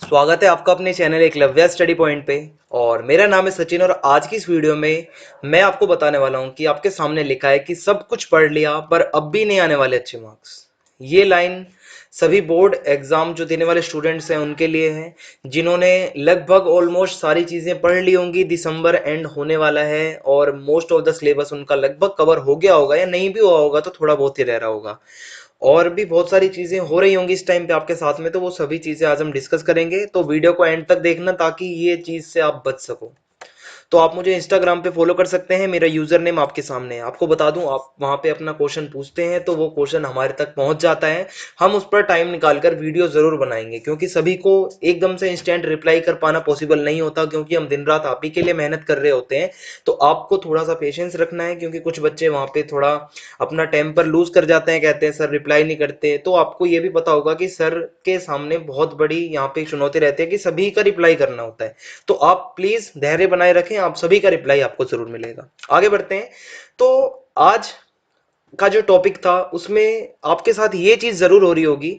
स्वागत है आपका अपने चैनल एकलव्य स्टडी पॉइंट पे। और मेरा नाम है सचिन और आज की इस वीडियो में मैं आपको बताने वाला हूं कि आपके सामने लिखा है कि सब कुछ पढ़ लिया पर अब भी नहीं आने वाले अच्छे मार्क्स। ये लाइन सभी बोर्ड एग्जाम जो देने वाले स्टूडेंट्स हैं उनके लिए है, जिन्होंने लगभग ऑलमोस्ट सारी चीजें पढ़ ली होंगी। दिसंबर एंड होने वाला है और मोस्ट ऑफ द सिलेबस उनका लगभग कवर हो गया होगा, या नहीं भी हुआ होगा तो थोड़ा बहुत ही रह रहा होगा। और भी बहुत सारी चीजें हो रही होंगी इस टाइम पे आपके साथ में, तो वो सभी चीजें आज हम डिस्कस करेंगे। तो वीडियो को एंड तक देखना ताकि ये चीज से आप बच सको। तो आप मुझे इंस्टाग्राम पे फॉलो कर सकते हैं, मेरा यूजर नेम आपके सामने है। आपको बता दूं, आप वहां पे अपना क्वेश्चन पूछते हैं तो वो क्वेश्चन हमारे तक पहुंच जाता है। हम उस पर टाइम निकालकर वीडियो जरूर बनाएंगे, क्योंकि सभी को एकदम से इंस्टेंट रिप्लाई कर पाना पॉसिबल नहीं होता, क्योंकि हम दिन रात आप ही के लिए मेहनत कर रहे होते हैं। तो आपको थोड़ा सा पेशेंस रखना है, क्योंकि कुछ बच्चे वहां पे थोड़ा अपना टेम्पर लूज कर जाते हैं, कहते हैं सर रिप्लाई नहीं करते। तो आपको ये भी पता होगा कि सर के सामने बहुत बड़ी यहाँ पे चुनौती रहती है कि सभी का रिप्लाई करना होता है। तो आप प्लीज धैर्य बनाए रखें, आप सभी का रिप्लाई आपको जरूर मिलेगा। आगे बढ़ते हैं। तो आज का जो टॉपिक था उसमें आपके साथ ये चीज जरूर हो रही होगी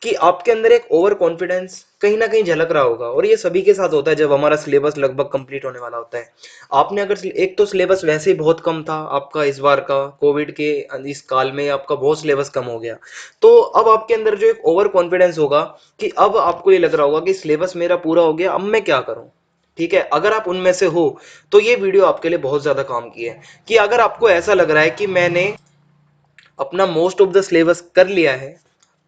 कि आपके अंदर एक ओवर कॉन्फिडेंस कहीं ना कहीं झलक रहा होगा, और ये सभी के साथ होता है जब हमारा सिलेबस लगभग कंप्लीट होने वाला होता है। आपने अगर एक तो सिलेबस वैसे ही बहुत कम था आपका, इस बार का कोविड के इस काल में आपका बहुत सिलेबस कम हो गया। तो अब आपके अंदर जो एक ओवर कॉन्फिडेंस होगा कि अब आपको ये लग रहा होगा कि सिलेबस मेरा पूरा हो गया, अब मैं क्या करूं। ठीक है, अगर आप उनमें से हो तो ये वीडियो आपके लिए बहुत ज्यादा काम की है। कि अगर आपको ऐसा लग रहा है कि मैंने अपना मोस्ट ऑफ द सिलेबस कर लिया है,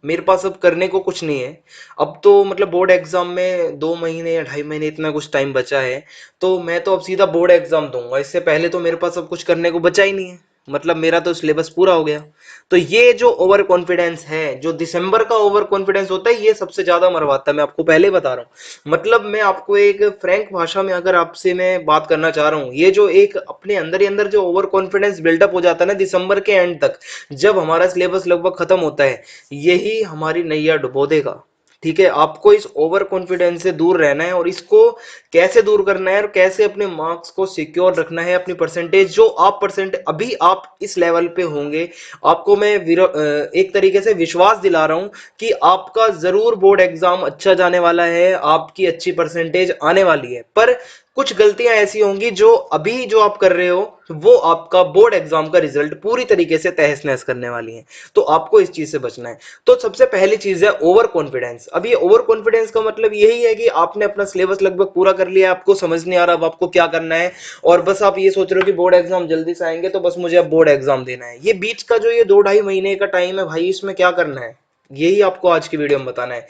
मेरे पास अब करने को कुछ नहीं है, अब तो मतलब बोर्ड एग्जाम में 2 महीने या 2.5 महीने इतना कुछ टाइम बचा है, तो मैं तो अब सीधा बोर्ड एग्जाम दूंगा, इससे पहले तो मेरे पास अब कुछ करने को बचा ही नहीं है, मतलब मेरा तो सिलेबस पूरा हो गया। तो ये जो ओवर कॉन्फिडेंस है, जो दिसंबर का ओवर कॉन्फिडेंस होता है, ये सबसे ज्यादा मरवाता है, मैं आपको पहले बता रहा हूँ। मतलब मैं आपको एक फ्रैंक भाषा में अगर आपसे मैं बात करना चाह रहा हूँ, ये जो एक अपने अंदर ही अंदर जो ओवर कॉन्फिडेंस बिल्डअप हो जाता है ना दिसंबर के एंड तक, जब हमारा सिलेबस लगभग खत्म होता है, यही हमारी नैया डुबो देगा। ठीक है, आपको इस ओवर कॉन्फिडेंस से दूर रहना है, और इसको कैसे दूर करना है और कैसे अपने मार्क्स को सिक्योर रखना है, अपनी परसेंटेज जो आप परसेंट अभी आप इस लेवल पे होंगे, आपको मैं एक तरीके से विश्वास दिला रहा हूं कि आपका जरूर बोर्ड एग्जाम अच्छा जाने वाला है, आपकी अच्छी परसेंटेज आने वाली है। पर कुछ गलतियां ऐसी होंगी जो अभी जो आप कर रहे हो, वो आपका बोर्ड एग्जाम का रिजल्ट पूरी तरीके से तहस नहस करने वाली है। तो आपको इस चीज से बचना है। तो सबसे पहली चीज है ओवर कॉन्फिडेंस। अब ये ओवर कॉन्फिडेंस का मतलब यही है कि आपने अपना सिलेबस लगभग पूरा कर लिया, आपको समझ नहीं आ रहा अब आपको क्या करना है, और बस आप ये सोच रहे हो कि बोर्ड एग्जाम जल्दी से आएंगे तो बस मुझे अब बोर्ड एग्जाम देना है। ये बीच का जो ये 2-2.5 महीने का टाइम है भाई, इसमें क्या करना है, यही आपको आज की वीडियो में बताना है।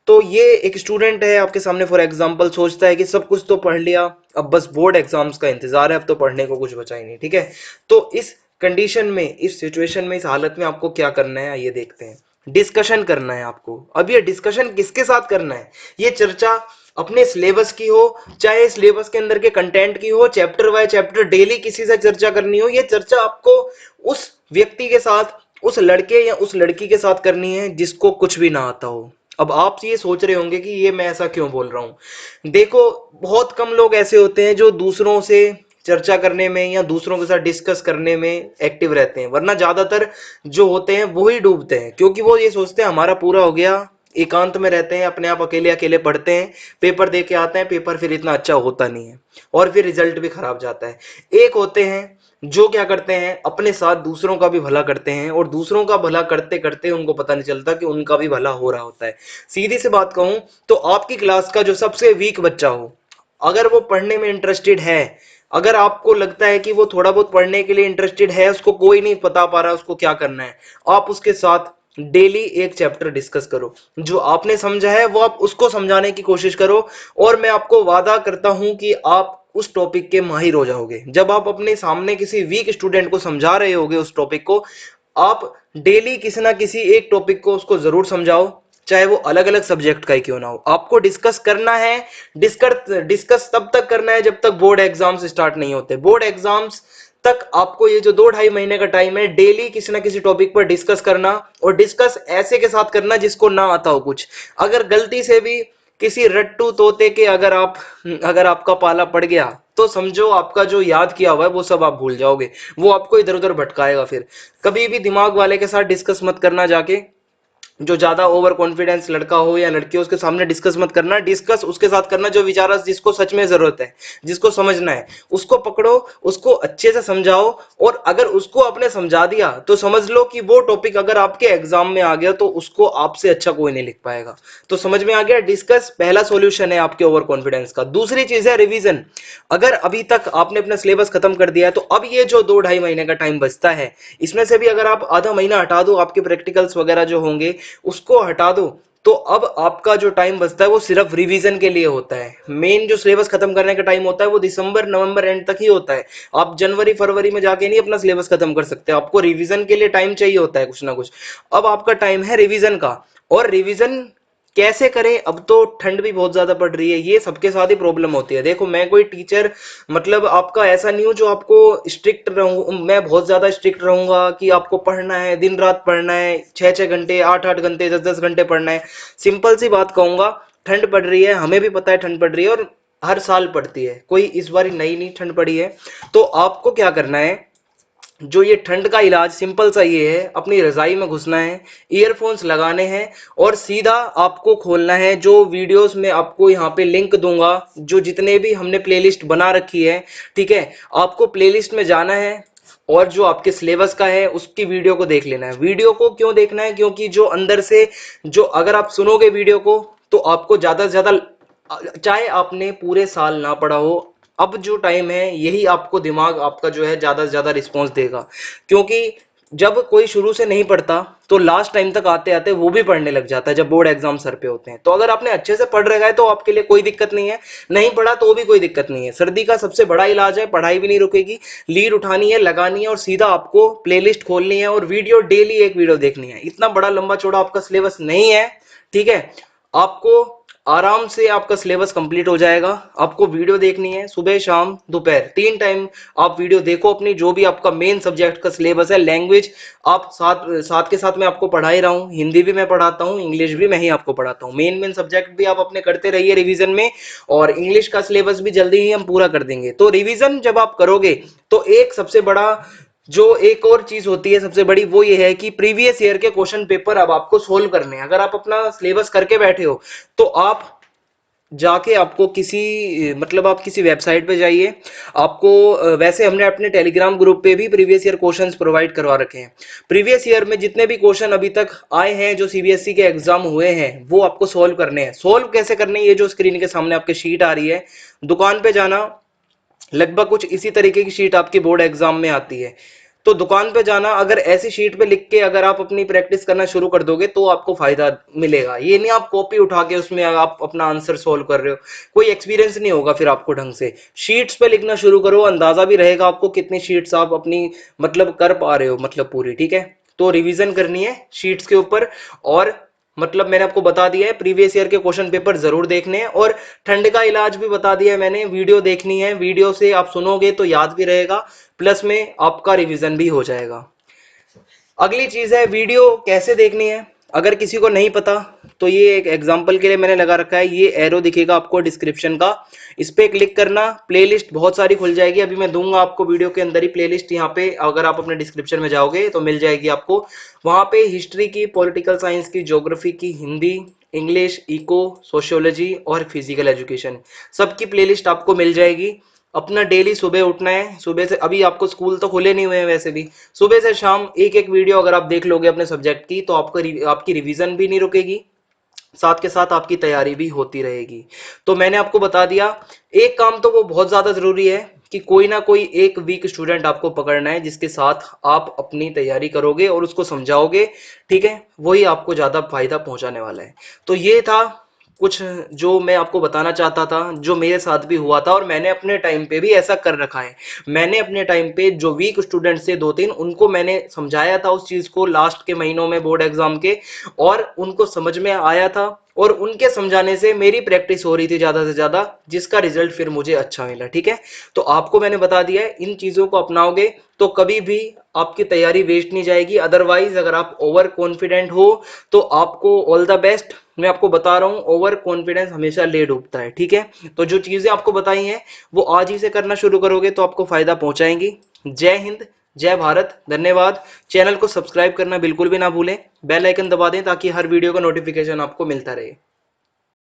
तो ये एक स्टूडेंट है आपके सामने फॉर एग्जांपल, सोचता है कि सब कुछ तो पढ़ लिया, अब बस बोर्ड एग्जाम्स का इंतजार है, अब तो पढ़ने को कुछ बचा ही नहीं। ठीक है, तो इस कंडीशन में, इस सिचुएशन में, इस हालत में आपको क्या करना है आइए देखते हैं। डिस्कशन करना है आपको। अब ये डिस्कशन किसके साथ करना है, ये चर्चा अपने सिलेबस की हो, चाहे सिलेबस के अंदर के कंटेंट की हो, चैप्टर बाय चैप्टर डेली किसी से चर्चा करनी हो, ये चर्चा आपको उस व्यक्ति के साथ, उस लड़के या उस लड़की के साथ करनी है जिसको कुछ भी ना आता हो। अब आप ये सोच रहे होंगे कि ये मैं ऐसा क्यों बोल रहा हूं। देखो, बहुत कम लोग ऐसे होते हैं जो दूसरों से चर्चा करने में या दूसरों के साथ डिस्कस करने में एक्टिव रहते हैं, वरना ज्यादातर जो होते हैं वो ही डूबते हैं, क्योंकि वो ये सोचते हैं हमारा पूरा हो गया, एकांत में रहते हैं, अपने आप अकेले अकेले पढ़ते हैं, पेपर दे के आते हैं, पेपर फिर इतना अच्छा होता नहीं है और फिर रिजल्ट भी खराब जाता है। एक होते हैं जो क्या करते हैं, अपने साथ दूसरों का भी भला करते हैं, और दूसरों का भला करते करते उनको पता नहीं चलता कि उनका भी भला हो रहा होता है। सीधी सी बात कहूं तो आपकी क्लास का जो सबसे वीक बच्चा हो, अगर वो पढ़ने में इंटरेस्टेड है, अगर आपको लगता है कि वो थोड़ा बहुत पढ़ने के लिए इंटरेस्टेड है, उसको कोई नहीं बता पा रहा उसको क्या करना है, आप उसके साथ डेली एक चैप्टर डिस्कस करो। जो आपने समझा है वो आप उसको समझाने की कोशिश करो, और मैं आपको वादा करता हूं कि आप उस टॉपिक के माहिर हो जाओगे। जब आप अपने सामने किसी वीक स्टूडेंट को समझा रहे होगे उस टॉपिक को, आप डेली किसी ना किसी एक टॉपिक को उसको जरूर समझाओ, चाहे वो अलग अलग सब्जेक्ट का ही क्यों ना हो। आपको डिस्कस करना है, डिस्कस तब तक करना है जब तक बोर्ड एग्जाम्स स्टार्ट नहीं होते। बोर्ड एग्जाम्स तक आपको ये जो 2-2.5 महीने का टाइम है, डेली किसी ना किसी टॉपिक पर डिस्कस करना, और डिस्कस ऐसे के साथ करना जिसको ना आता हो कुछ। अगर गलती से भी किसी रट्टू तोते के अगर आपका पाला पड़ गया, तो समझो आपका जो याद किया हुआ है वो सब आप भूल जाओगे, वो आपको इधर उधर भटकाएगा। फिर कभी भी दिमाग वाले के साथ डिस्कस मत करना जाके, जो ज्यादा ओवर कॉन्फिडेंस लड़का हो या लड़की हो उसके सामने डिस्कस मत करना, डिस्कस उसके साथ करना जो विचार जिसको सच में जरूरत है, जिसको समझना है उसको पकड़ो, उसको अच्छे से समझाओ। और अगर उसको आपने समझा दिया तो समझ लो कि वो टॉपिक अगर आपके एग्जाम में आ गया तो उसको आपसे अच्छा कोई नहीं लिख पाएगा। तो समझ में आ गया, डिस्कस पहला सॉल्यूशन है आपके ओवर कॉन्फिडेंस का। दूसरी चीज है रिवीजन। अगर अभी तक आपने अपना सिलेबस खत्म कर दिया है तो अब ये जो 2-2.5 महीने का टाइम बचता है, इसमें से भी अगर आप आधा महीना हटा दो आपके प्रैक्टिकल्स वगैरह जो होंगे उसको हटा दो, तो अब आपका जो टाइम बचता है वो सिर्फ रिवीजन के लिए होता है। मेन जो सिलेबस खत्म करने का टाइम होता है वो दिसंबर नवंबर एंड तक ही होता है। आप जनवरी फरवरी में जाके नहीं अपना सिलेबस खत्म कर सकते, आपको रिवीजन के लिए टाइम चाहिए होता है कुछ ना कुछ। अब आपका टाइम है रिवीजन का। और रिवीजन कैसे करें, अब तो ठंड भी बहुत ज्यादा पड़ रही है, ये सबके साथ ही प्रॉब्लम होती है। देखो मैं कोई टीचर मतलब आपका ऐसा नहीं हूं जो आपको स्ट्रिक्ट रहूं, मैं बहुत ज्यादा स्ट्रिक्ट रहूंगा कि आपको पढ़ना है, दिन रात पढ़ना है, 6-6 घंटे 8-8 घंटे 10-10 घंटे पढ़ना है। सिंपल सी बात कहूंगा, ठंड पड़ रही है, हमें भी पता है ठंड पड़ रही है और हर साल पड़ती है, कोई इस बार नई नहीं ठंड पड़ी है। तो आपको क्या करना है, जो ये ठंड का इलाज सिंपल सा ये है, अपनी रजाई में घुसना है, ईयरफोन्स लगाने हैं और सीधा आपको खोलना है जो वीडियोस में आपको यहाँ पे लिंक दूंगा, जो जितने भी हमने प्लेलिस्ट बना रखी है, ठीक है, आपको प्लेलिस्ट में जाना है और जो आपके सिलेबस का है उसकी वीडियो को देख लेना है। वीडियो को क्यों देखना है, क्योंकि जो अंदर से जो अगर आप सुनोगे वीडियो को तो आपको ज्यादा से ज्यादा, चाहे आपने पूरे साल ना पढ़ा हो, अब जो टाइम है यही आपको दिमाग आपका जो है ज्यादा से ज्यादा रिस्पॉन्स देगा। क्योंकि जब कोई शुरू से नहीं पढ़ता तो लास्ट टाइम तक आते आते वो भी पढ़ने लग जाता है जब बोर्ड एग्जाम सर पे होते हैं। तो अगर आपने अच्छे से पढ़ रखा है तो आपके लिए कोई दिक्कत नहीं है, नहीं पढ़ा तो भी कोई दिक्कत नहीं है। सर्दी का सबसे बड़ा इलाज है, पढ़ाई भी नहीं रुकेगी, लीड उठानी है, लगानी है और सीधा आपको प्लेलिस्ट खोलनी है और वीडियो डेली एक वीडियो देखनी है। इतना बड़ा लंबा चौड़ा आपका सिलेबस नहीं है, ठीक है। आपको आराम से आपका सिलेबस कंप्लीट हो जाएगा। आपको वीडियो देखनी है सुबह शाम दोपहर 3 टाइम, आप वीडियो देखो अपनी जो भी आपका मेन सब्जेक्ट का सिलेबस है। लैंग्वेज आप साथ साथ के साथ मैं आपको पढ़ा ही रहा हूँ, हिंदी भी मैं पढ़ाता हूँ, इंग्लिश भी मैं ही आपको पढ़ाता हूँ। मेन मेन सब्जेक्ट भी आप अपने करते रहिए रिवीजन में, और इंग्लिश का सिलेबस भी जल्दी ही हम पूरा कर देंगे। तो रिवीजन जब आप करोगे तो एक सबसे बड़ा जो एक और चीज होती है सबसे बड़ी, वो ये है कि प्रीवियस ईयर के क्वेश्चन पेपर अब आपको सोल्व करने हैं। अगर आप अपना सिलेबस करके बैठे हो तो आप जाके आपको किसी मतलब आप किसी वेबसाइट पे जाइए, आपको वैसे हमने अपने टेलीग्राम ग्रुप पे भी प्रीवियस ईयर क्वेश्चंस प्रोवाइड करवा रखे हैं। प्रीवियस ईयर में जितने भी क्वेश्चन अभी तक आए हैं जो सीबीएसई के एग्जाम हुए हैं वो आपको सोल्व करने हैं। सोल्व कैसे करने हैं, ये जो स्क्रीन के सामने आपके शीट आ रही है, दुकान पे जाना, लगभग कुछ इसी तरीके की शीट आपकी बोर्ड एग्जाम में आती है। तो दुकान पे जाना, अगर ऐसी शीट पे लिख के अगर आप अपनी प्रैक्टिस करना शुरू कर दोगे तो आपको फायदा मिलेगा। ये नहीं आप कॉपी उठा के उसमें आप अपना आंसर सोल्व कर रहे हो, कोई एक्सपीरियंस नहीं होगा फिर आपको ढंग से। शीट्स पे लिखना शुरू करो, अंदाजा भी रहेगा आपको कितनी शीट्स आप अपनी मतलब कर पा रहे हो, मतलब पूरी, ठीक है। तो रिवीजन करनी है शीट्स के ऊपर, और मतलब मैंने आपको बता दिया है प्रीवियस ईयर के क्वेश्चन पेपर जरूर देखने हैं, और ठंड का इलाज भी बता दिया है मैंने, वीडियो देखनी है, वीडियो से आप सुनोगे तो याद भी रहेगा, प्लस में आपका रिवीजन भी हो जाएगा। अगली चीज है वीडियो कैसे देखनी है। अगर किसी को नहीं पता तो ये एक एग्जांपल के लिए मैंने लगा रखा है, ये एरो दिखेगा आपको डिस्क्रिप्शन का, इस पे क्लिक करना, प्लेलिस्ट बहुत सारी खुल जाएगी। अभी मैं दूंगा आपको वीडियो के अंदर ही प्लेलिस्ट, यहाँ पे अगर आप अपने डिस्क्रिप्शन में जाओगे तो मिल जाएगी आपको। वहां पे हिस्ट्री की, पॉलिटिकल साइंस की, ज्योग्राफी की, हिंदी, इंग्लिश, इको, सोशियोलॉजी और फिजिकल एजुकेशन, सबकी प्लेलिस्ट आपको मिल जाएगी। अपना डेली सुबह उठना है, सुबह से, अभी आपको स्कूल तो खुले नहीं हुए हैं वैसे भी, सुबह से शाम एक एक वीडियो अगर आप देख लोगे अपने सब्जेक्ट की तो आपको आपकी रिवीजन भी नहीं रुकेगी, साथ के साथ आपकी तैयारी भी होती रहेगी। तो मैंने आपको बता दिया, एक काम तो वो बहुत ज्यादा जरूरी है कि कोई ना कोई एक वीक स्टूडेंट आपको पकड़ना है जिसके साथ आप अपनी तैयारी करोगे और उसको समझाओगे, ठीक है, वही आपको ज्यादा फायदा पहुंचाने वाला है। तो ये था कुछ जो मैं आपको बताना चाहता था, जो मेरे साथ भी हुआ था और मैंने अपने टाइम पे भी ऐसा कर रखा है। मैंने अपने टाइम पे जो वीक स्टूडेंट थे 2-3 उनको मैंने समझाया था उस चीज को लास्ट के महीनों में बोर्ड एग्जाम के, और उनको समझ में आया था, और उनके समझाने से मेरी प्रैक्टिस हो रही थी ज्यादा से ज्यादा, जिसका रिजल्ट फिर मुझे अच्छा मिला, ठीक है। तो आपको मैंने बता दिया है, इन चीजों को अपनाओगे तो कभी भी आपकी तैयारी वेस्ट नहीं जाएगी। अदरवाइज अगर आप ओवर कॉन्फिडेंट हो तो आपको ऑल द बेस्ट, मैं आपको बता रहा हूं, ओवर कॉन्फिडेंस हमेशा ले डूबता है, ठीक है। तो जो चीजें आपको बताई हैं वो आज ही से करना शुरू करोगे तो आपको फायदा पहुंचाएंगी। जय हिंद, जय भारत, धन्यवाद। चैनल को सब्सक्राइब करना बिल्कुल भी ना भूलें, बेल आइकन दबा दें ताकि हर वीडियो का नोटिफिकेशन आपको मिलता रहे।